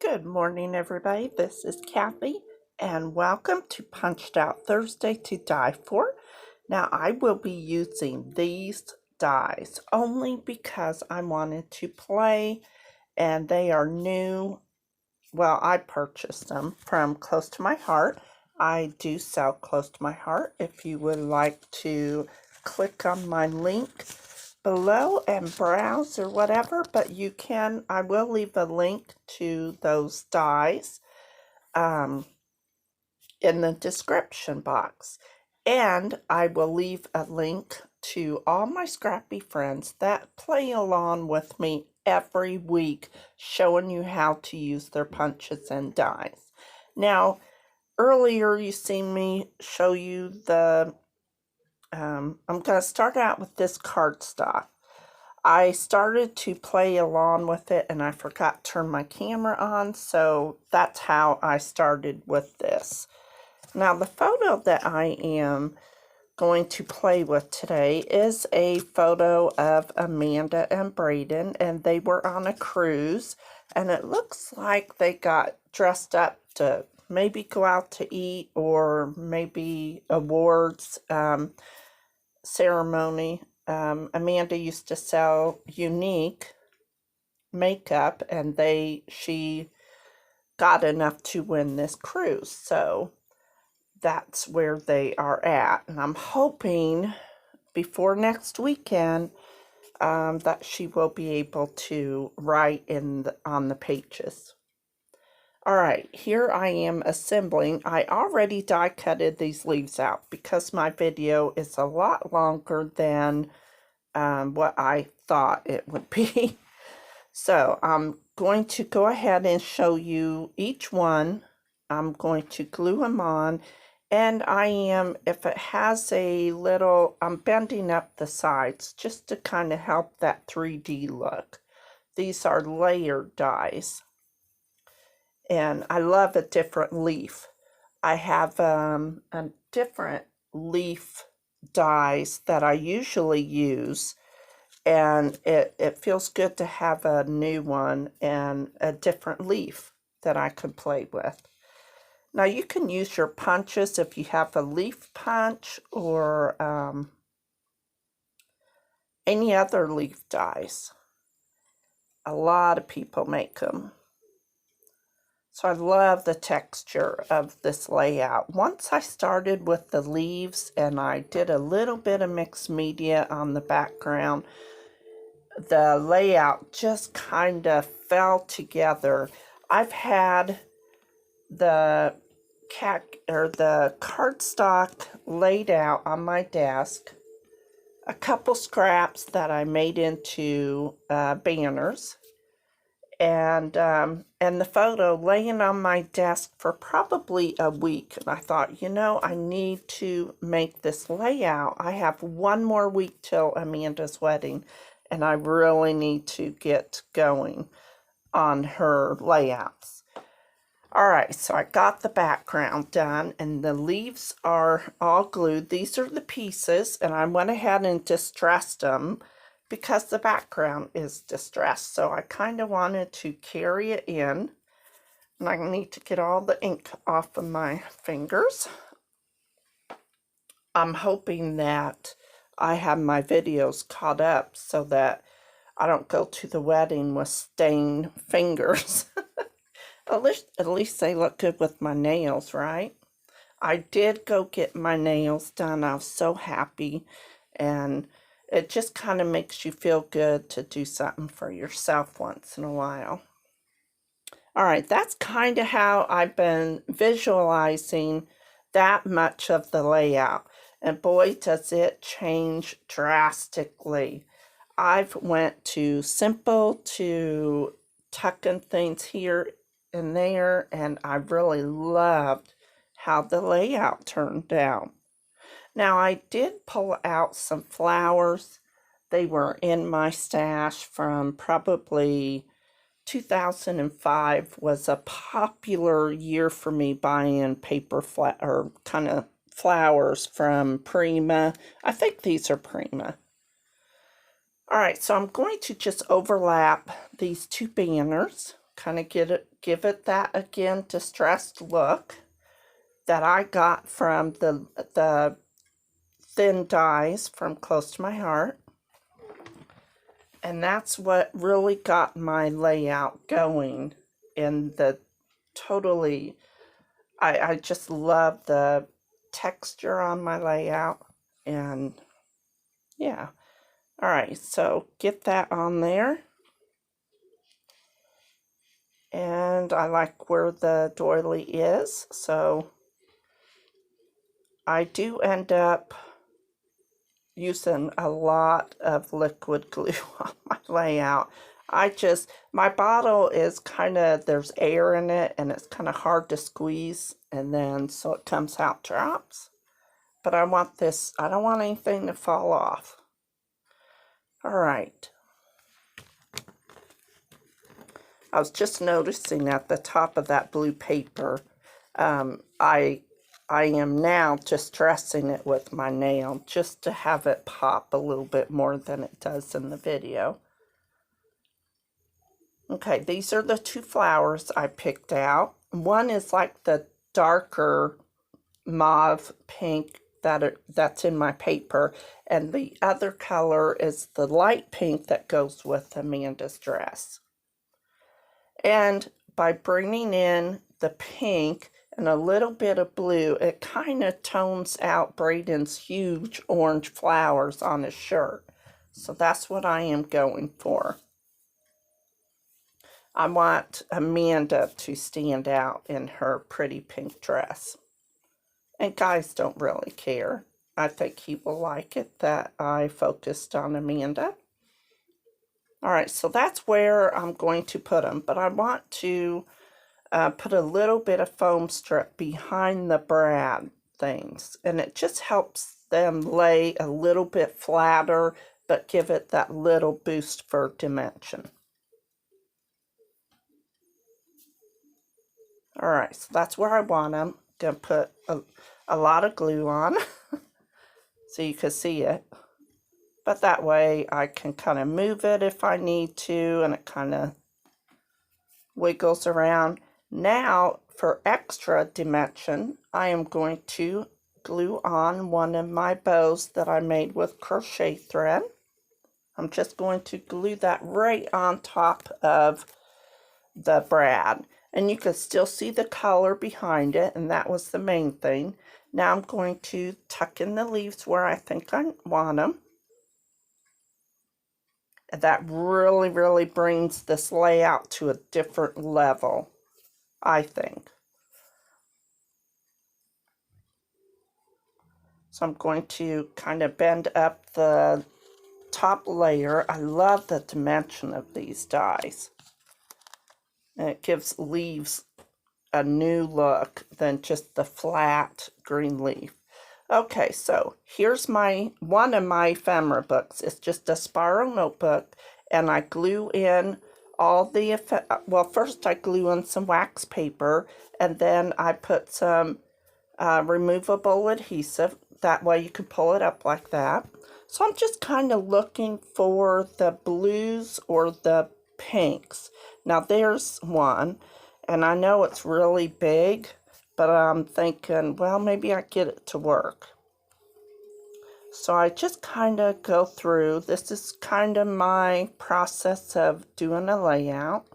Good morning, everybody. This is Kathy, and welcome to Punched Out Thursday to Die For. Now, I will be using these dies only because I wanted to play, and they are new. Well, I purchased them from Close to My Heart. I do sell Close to My Heart. If you would like to click on my link below and browse or whatever, but you can, I will leave a link to those dies in the description box. And I will leave a link to all my scrappy friends that play along with me every week, showing you how to use their punches and dies. Now, earlier you seen me show you the, I'm going to start out with this cardstock. I started to play along with it and I forgot to turn my camera on, so that's how I started with this. Now, the photo that I am going to play with today is a photo of Amanda and Braden, and they were on a cruise, and it looks like they got dressed up to maybe go out to eat or maybe awards ceremony. Amanda used to sell Unique makeup, and she got enough to win this cruise, so that's where they are at. And I'm hoping before next weekend that she will be able to write on the pages. All right, here I am assembling. I already die cutted these leaves out because my video is a lot longer than what I thought it would be. So I'm going to go ahead and show you each one. I'm going to glue them on, and if it has a little, I'm bending up the sides just to kind of help that 3D look. These are layered dies, and I love a different leaf. I have a different leaf dies that I usually use, and it feels good to have a new one and a different leaf that I can play with. Now, you can use your punches if you have a leaf punch or any other leaf dies. A lot of people make them. So I love the texture of this layout. Once I started with the leaves and I did a little bit of mixed media on the background, the layout just kind of fell together. I've had the cardstock laid out on my desk, a couple scraps that I made into banners, and the photo laying on my desk for probably a week. And I thought, I need to make this layout. I have one more week till Amanda's wedding, and I really need to get going on her layouts. All right, so I got the background done, and the leaves are all glued. These are the pieces, and I went ahead and distressed them because the background is distressed. So I kind of wanted to carry it in, and I need to get all the ink off of my fingers. I'm hoping that I have my videos caught up so that I don't go to the wedding with stained fingers. At least they look good with my nails, right? I did go get my nails done. I was so happy, and it just kind of makes you feel good to do something for yourself once in a while. All right, that's kind of how I've been visualizing that much of the layout. And boy, does it change drastically. I've went to simple to tucking things here and there, and I really loved how the layout turned out. Now, I did pull out some flowers. They were in my stash from probably 2005 was a popular year for me buying or kind of flowers from Prima. I think these are Prima. All right, so I'm going to just overlap these two banners kind of give it that, again, distressed look that I got from the thin dies from Close to My Heart. And that's what really got my layout going in the totally, I just love the texture on my layout. And yeah. All right, so get that on there. And I like where the doily is, so I do end up using a lot of liquid glue on my layout. My bottle is kind of, there's air in it and it's kind of hard to squeeze, and then so it comes out drops. But I want this, I don't want anything to fall off. All right. I was just noticing at the top of that blue paper, I am now just dressing it with my nail just to have it pop a little bit more than it does in the video. Okay, these are the two flowers I picked out. One is like the darker mauve pink that's in my paper, and the other color is the light pink that goes with Amanda's dress. And by bringing in the pink and a little bit of blue, it kind of tones out Braden's huge orange flowers on his shirt. So that's what I am going for. I want Amanda to stand out in her pretty pink dress. And guys don't really care. I think he will like it that I focused on Amanda. All right, so that's where I'm going to put them, but I want to put a little bit of foam strip behind the brad things, and it just helps them lay a little bit flatter, but give it that little boost for dimension. All right, so that's where I want them. Gonna put a lot of glue on so you can see it. But that way I can kind of move it if I need to, and it kind of wiggles around. Now, for extra dimension, I am going to glue on one of my bows that I made with crochet thread. I'm just going to glue that right on top of the brad. And you can still see the color behind it, and that was the main thing. Now I'm going to tuck in the leaves where I think I want them. That really, really brings this layout to a different level, I think. So I'm going to kind of bend up the top layer. I love the dimension of these dies. And it gives leaves a new look than just the flat green leaf. Okay, so here's one of my ephemera books. It's just a spiral notebook, and I glue in all the, well, first I glue in some wax paper, and then I put some removable adhesive. That way you can pull it up like that. So I'm just kind of looking for the blues or the pinks. Now there's one, and I know it's really big, but I'm thinking, well, maybe I get it to work. So I just kind of go through. This is kind of my process of doing a layout.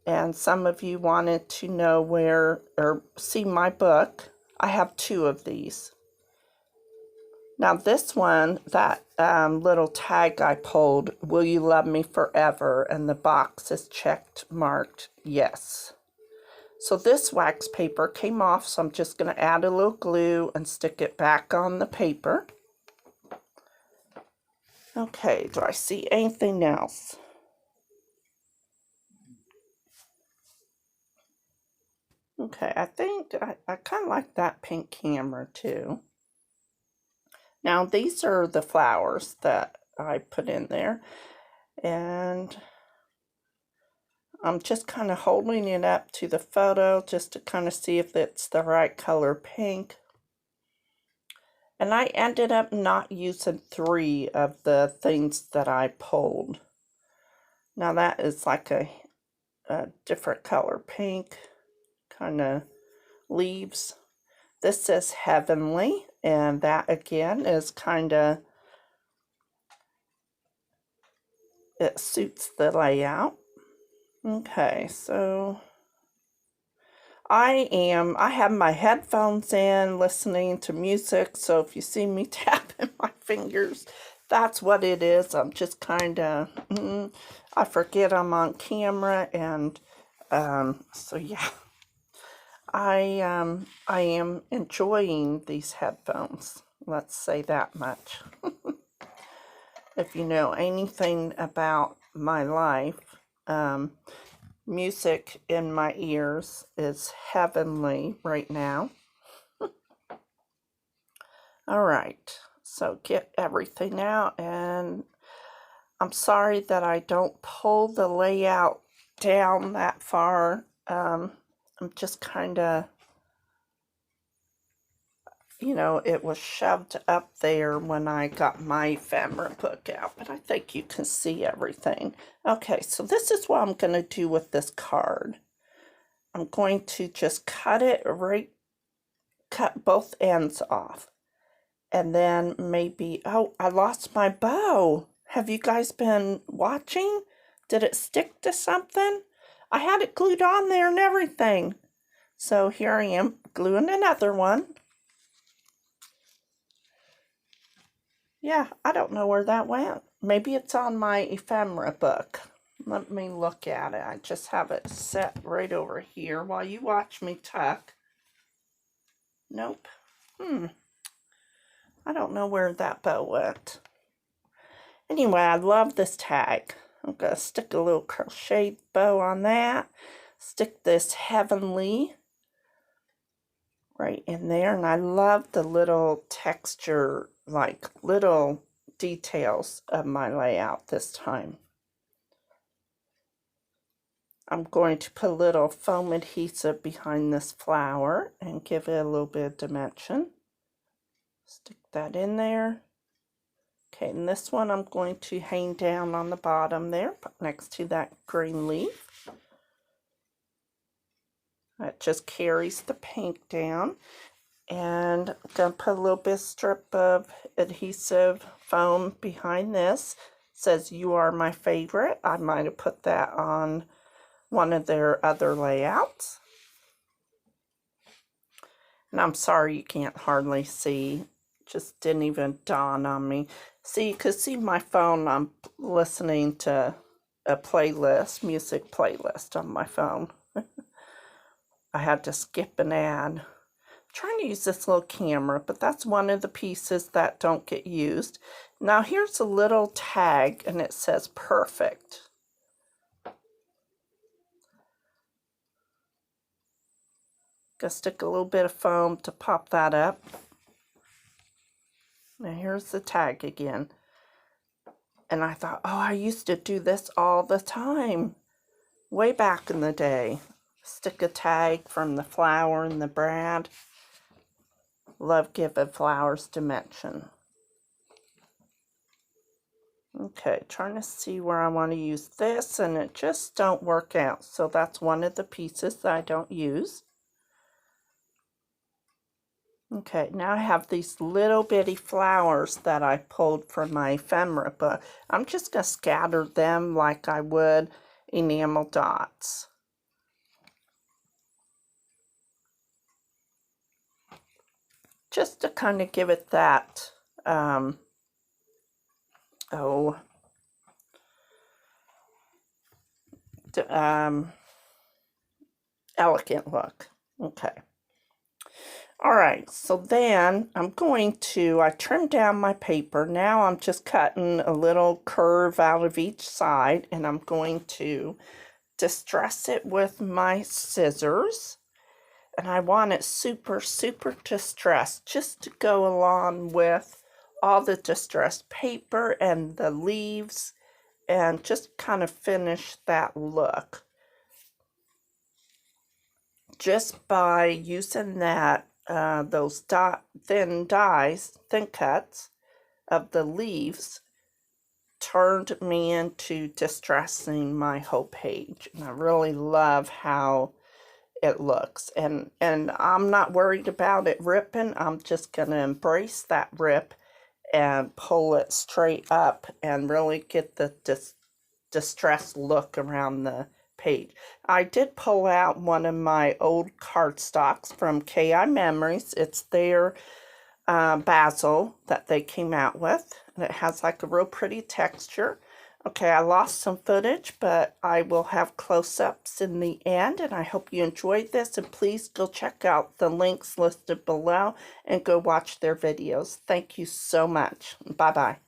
And some of you wanted to know where, or see my book. I have two of these. Now this one, that little tag I pulled, Will You Love Me Forever? And the box is checked marked yes. So this wax paper came off, so I'm just going to add a little glue and stick it back on the paper. Okay, do I see anything else? Okay, I think I kind of like that pink camera too. Now these are the flowers that I put in there, and I'm just kind of holding it up to the photo just to kind of see if it's the right color pink. And I ended up not using 3 of the things that I pulled. Now that is like a different color, pink kind of leaves. This says Heavenly, and that again is kind of, it suits the layout. Okay, so I have my headphones in listening to music, so if you see me tapping my fingers, that's what it is. I'm just kind of, I forget I'm on camera, and so yeah, I am enjoying these headphones. Let's say that much. If you know anything about my life, music in my ears is heavenly right now. All right, so get everything out, and I'm sorry that I don't pull the layout down that far. I'm just kind of, it was shoved up there when I got my ephemera book out, but I think you can see everything. Okay, so this is what I'm going to do with this card. I'm going to just cut both ends off. And then maybe, oh, I lost my bow. Have you guys been watching? Did it stick to something? I had it glued on there and everything. So here I am gluing another one. Yeah, I don't know where that went. Maybe it's on my ephemera book. Let me look at it. I just have it set right over here while you watch me tuck. Nope. I don't know where that bow went. Anyway, I love this tag. I'm going to stick a little crochet bow on that. Stick this Heavenly right in there. And I love the little texture, like little details of my layout this time. I'm going to put a little foam adhesive behind this flower and give it a little bit of dimension. Stick that in there. Okay, and this one I'm going to hang down on the bottom there, next to that green leaf. That just carries the pink down. And I'm going to put a little bit strip of adhesive foam behind this. It says, "You are my favorite." I might have put that on one of their other layouts. And I'm sorry you can't hardly see. Just didn't even dawn on me. See, you could see my phone. I'm listening to a playlist, music playlist on my phone. I had to skip an ad. I'm trying to use this little camera, but that's one of the pieces that don't get used. Now here's a little tag, and it says "perfect." Gonna stick a little bit of foam to pop that up. Now here's the tag again. And I thought, oh, I used to do this all the time, way back in the day. Stick a tag from the flower and the brand. Love giving flowers dimension. Okay, trying to see where I want to use this, and it just don't work out. So that's one of the pieces that I don't use. Okay, now I have these little bitty flowers that I pulled from my ephemera, but I'm just going to scatter them like I would enamel dots. Just to kind of give it that, elegant look. Okay. All right, so then I trimmed down my paper. Now I'm just cutting a little curve out of each side, and I'm going to distress it with my scissors. And I want it super, super distressed, just to go along with all the distressed paper and the leaves, and just kind of finish that look. Just by using that, those thin cuts of the leaves turned me into distressing my whole page. And I really love how it looks. And I'm not worried about it ripping. I'm just going to embrace that rip and pull it straight up and really get the distressed look around the page. I did pull out one of my old cardstocks from KI Memories. It's their basil that they came out with, and it has like a real pretty texture. Okay, I lost some footage, but I will have close-ups in the end, and I hope you enjoyed this, and please go check out the links listed below and go watch their videos. Thank you so much. Bye-bye.